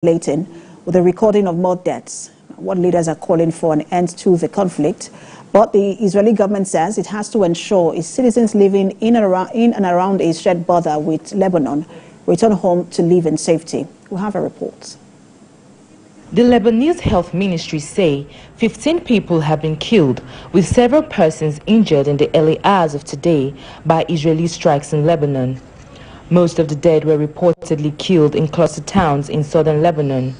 escalating with a recording of more deaths. What leaders are calling for an end to the conflict, but the Israeli government says it has to ensure its citizens living in and around a shared border with Lebanon return home to live in safety. We'll have a report. The Lebanese Health Ministry say 15 people have been killed, with several persons injured in the early hours of today by Israeli strikes in Lebanon. Most of the dead were reportedly killed in cluster towns in southern Lebanon.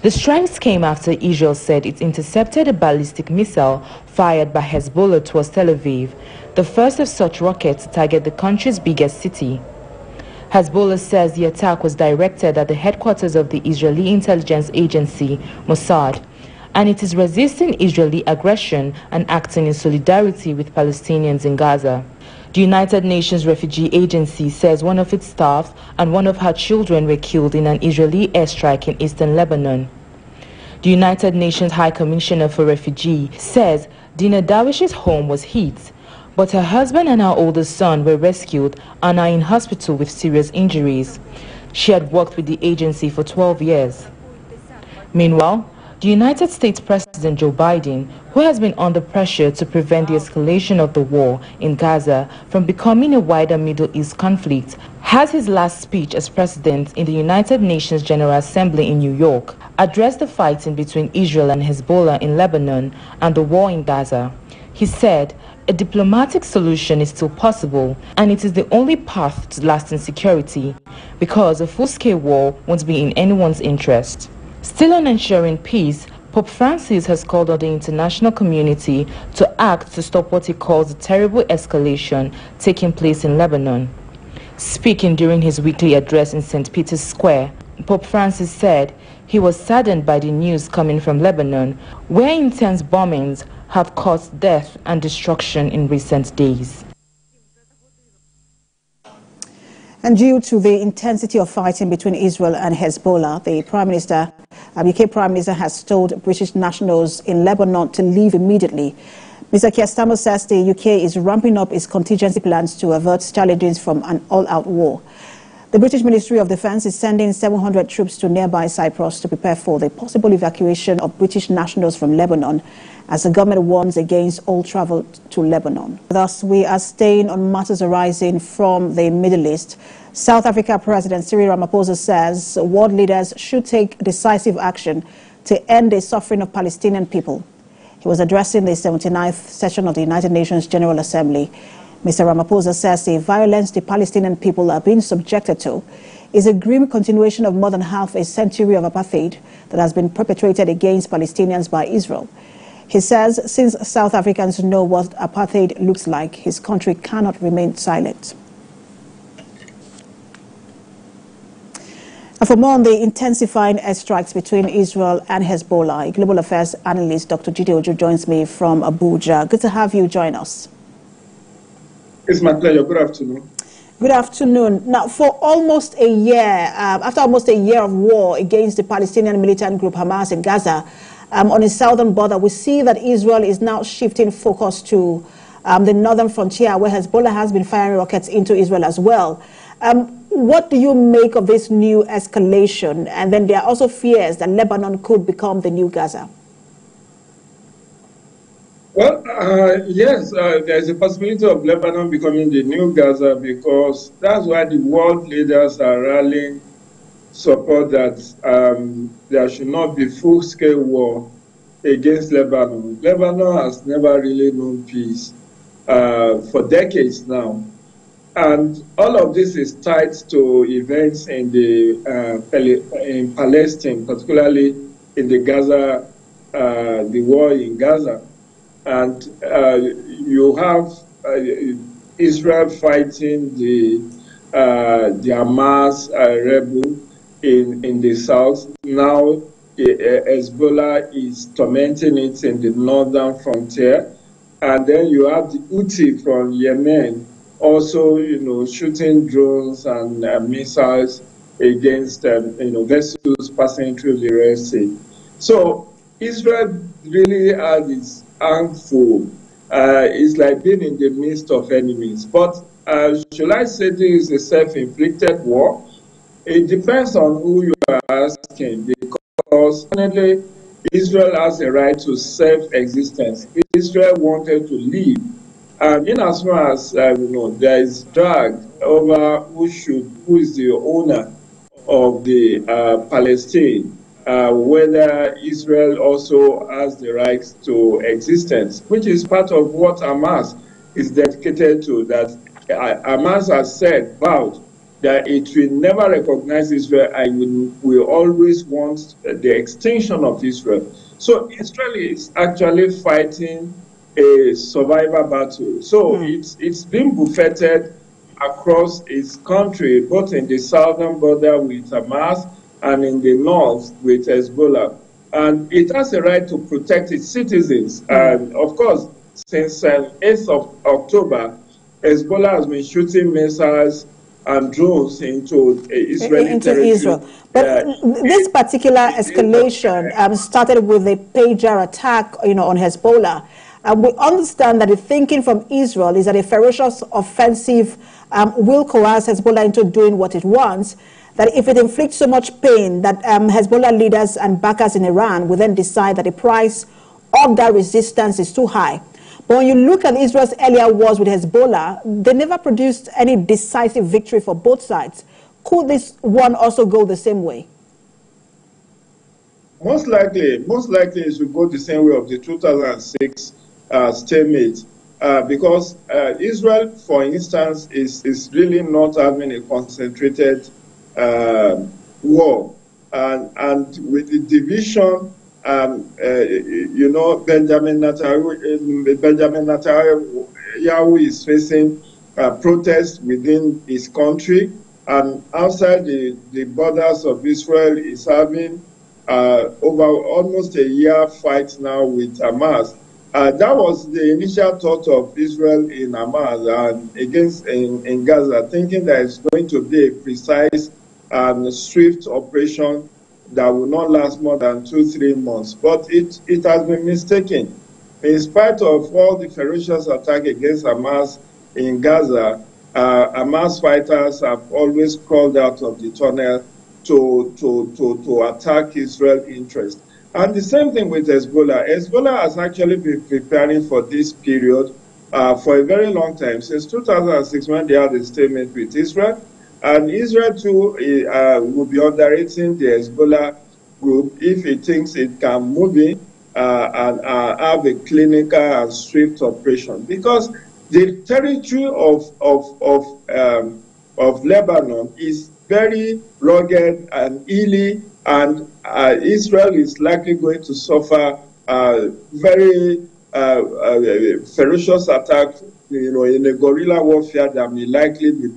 The strikes came after Israel said it intercepted a ballistic missile fired by Hezbollah towards Tel Aviv, the first of such rockets to target the country's biggest city. Hezbollah says the attack was directed at the headquarters of the Israeli intelligence agency, Mossad, and it is resisting Israeli aggression and acting in solidarity with Palestinians in Gaza. The United Nations Refugee Agency says one of its staff and one of her children were killed in an Israeli airstrike in eastern Lebanon. The United Nations High Commissioner for Refugees says Dina Dawish's home was hit, but her husband and her oldest son were rescued and are in hospital with serious injuries. She had worked with the agency for 12 years. Meanwhile, the United States President Joe Biden, who has been under pressure to prevent the escalation of the war in Gaza from becoming a wider Middle East conflict, has his last speech as president in the United Nations General Assembly in New York addressed the fighting between Israel and Hezbollah in Lebanon and the war in Gaza. He said, "A diplomatic solution is still possible, and it is the only path to lasting security, because a full-scale war won't be in anyone's interest." Still on ensuring peace, Pope Francis has called on the international community to act to stop what he calls the terrible escalation taking place in Lebanon. Speaking during his weekly address in St. Peter's Square, Pope Francis said he was saddened by the news coming from Lebanon, where intense bombings have caused death and destruction in recent days. And due to the intensity of fighting between Israel and Hezbollah, the UK Prime Minister has told British nationals in Lebanon to leave immediately. Mr. Keir Starmer says the UK is ramping up its contingency plans to avert challenges from an all-out war. The British Ministry of Defence is sending 700 troops to nearby Cyprus to prepare for the possible evacuation of British nationals from Lebanon, as the government warns against all travel to Lebanon. Thus, we are staying on matters arising from the Middle East. South Africa President Cyril Ramaphosa says world leaders should take decisive action to end the suffering of Palestinian people. He was addressing the 79th session of the United Nations General Assembly. Mr. Ramaphosa says the violence the Palestinian people are being subjected to is a grim continuation of more than half a century of apartheid that has been perpetrated against Palestinians by Israel. He says since South Africans know what apartheid looks like, his country cannot remain silent. And for more on the intensifying airstrikes between Israel and Hezbollah, global affairs analyst Dr. Jide Ojo joins me from Abuja. Good to have you join us. It's my pleasure. Good afternoon. Good afternoon. Now, for almost a year, after almost a year of war against the Palestinian militant group Hamas in Gaza, on its southern border, we see that Israel is now shifting focus to the northern frontier, where Hezbollah has been firing rockets into Israel as well. What do you make of this new escalation? And then there are also fears that Lebanon could become the new Gaza. Well, yes, there's a possibility of Lebanon becoming the new Gaza, because that's why the world leaders are rallying support that there should not be full-scale war against Lebanon. Lebanon has never really known peace for decades now. And all of this is tied to events in in Palestine, particularly in the Gaza, the war in Gaza. And you have Israel fighting the Hamas rebel in the south. Now Hezbollah is tormenting it in the northern frontier. And then you have the Houthi from Yemen also, shooting drones and missiles against, vessels passing through the Red Sea. So Israel really has its hands full. It's like being in the midst of enemies. But should I say this is a self-inflicted war? It depends on who you are asking, because definitely Israel has a right to self-existence. Israel wanted to live. And in as far as there is drag over who is the owner of the Palestine, whether Israel also has the right to existence, which is part of what Hamas is dedicated to, that Hamas has vowed that it will never recognize Israel and will always want the extinction of Israel. So Israel is actually fighting a survival battle. So it's been buffeted across its country, both in the southern border with Hamas and in the north with Hezbollah. And it has a right to protect its citizens. And of course, since 8th of October, Hezbollah has been shooting missiles and drones into Israeli territory. Israel. But this particular escalation started with a pager attack, on Hezbollah. We understand that the thinking from Israel is that a ferocious offensive will coerce Hezbollah into doing what it wants, that if it inflicts so much pain that Hezbollah leaders and backers in Iran will then decide that the price of that resistance is too high. But when you look at Israel's earlier wars with Hezbollah, they never produced any decisive victory for both sides. Could this one also go the same way? Most likely it should go the same way of the 2006 stalemate, because Israel, for instance, is really not having a concentrated war, and with the division, Benjamin Netanyahu is facing protests within his country, and outside the borders of Israel is having over almost a year fight now with Hamas. That was the initial thought of Israel in Hamas and in Gaza, thinking that it's going to be a precise and swift operation that will not last more than 2-3 months. But it has been mistaken. In spite of all the ferocious attack against Hamas in Gaza, Hamas fighters have always crawled out of the tunnel to attack Israel's interest. And the same thing with Hezbollah. Hezbollah has actually been preparing for this period for a very long time, since 2006 when they had a statement with Israel. And Israel too will be underrating the Hezbollah group if it thinks it can move in and have a clinical and swift operation. Because the territory of Lebanon is very rugged and hilly, and Israel is likely going to suffer very ferocious attack, in a guerrilla warfare that may likely be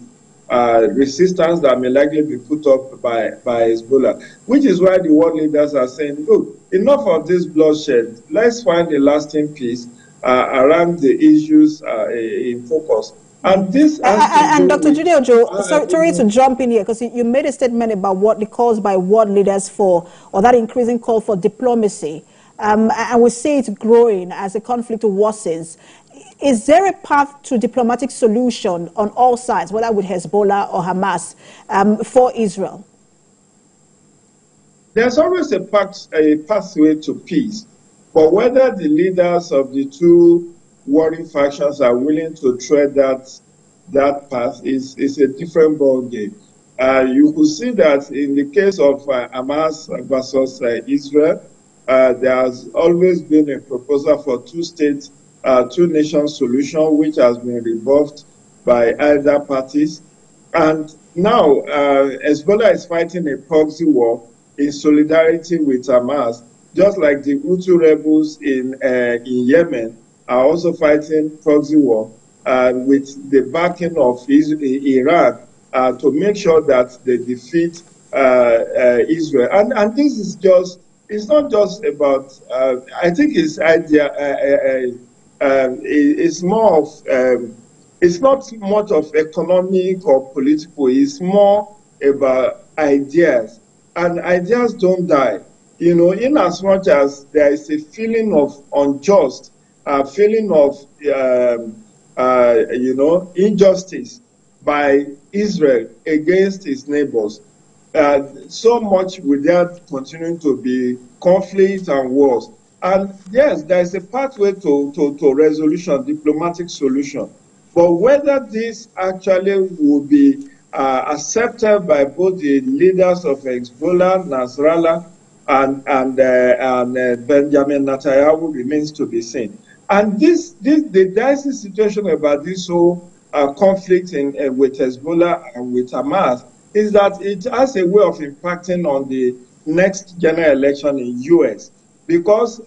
resistance that may likely be put up by Hezbollah, which is why the world leaders are saying, look, enough of this bloodshed. Let's find a lasting peace around the issues in focus. And this and Dr. Jude Ojo, sorry to jump in here, because you made a statement about what the calls by world leaders for, or that increasing call for diplomacy. And we see it growing as the conflict worsens. Is there a path to diplomatic solution on all sides, whether with Hezbollah or Hamas, for Israel? There's always a pathway to peace. But whether the leaders of the two warring factions are willing to tread that path is a different ballgame. You could see that in the case of Hamas versus Israel, there has always been a proposal for two-state, two-nation solution, which has been rebuffed by either parties. And now Hezbollah is fighting a proxy war in solidarity with Hamas, just like the Houthi rebels in Yemen are also fighting proxy war with the backing of Iran to make sure that they defeat Israel. And this is just, it's not just about, I think it's it's more of, it's not much of economic or political, it's more about ideas. And ideas don't die. In as much as there is a feeling of unjust, a feeling of, injustice by Israel against its neighbors, so much without continuing to be conflict and wars. And yes, there is a pathway to resolution, diplomatic solution. But whether this actually will be accepted by both the leaders of Hezbollah, Nasrallah, and Benjamin Netanyahu remains to be seen. And the dicey situation about this whole conflict with Hezbollah and with Hamas is that it has a way of impacting on the next general election in U.S. because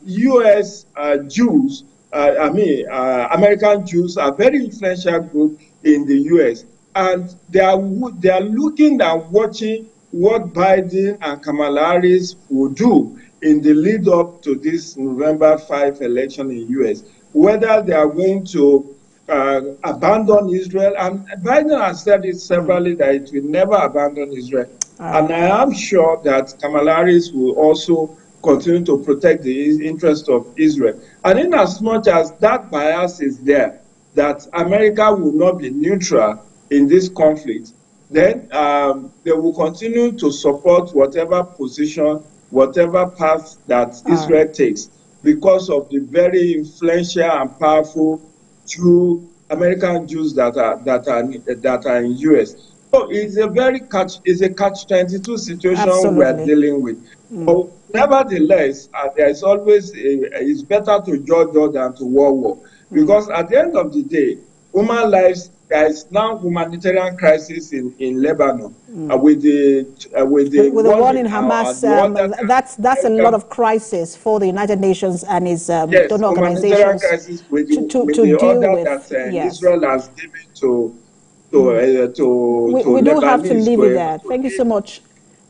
U.S. Jews, American Jews are a very influential group in the U.S. and they are looking and watching what Biden and Kamala Harris will do in the lead up to this November 5 election in U.S. Whether they are going to abandon Israel, and Biden has said it severally that it will never abandon Israel. And I am sure that Kamala Harris will also continue to protect the interest of Israel. And in as much as that bias is there, that America will not be neutral in this conflict, then they will continue to support whatever position, whatever path that Israel takes, because of the very influential and powerful American Jews that are in U.S. So it's a catch-22 situation. Absolutely. We are dealing with. But nevertheless, there is always it's better to judge than to war, because at the end of the day, human lives. There is now humanitarian crisis in Lebanon with the war in Hamas. That's a lot of crisis for the United Nations and its donor organizations with to the deal order with. that Yes. Israel has given to we do have to leave it there. Thank you so much.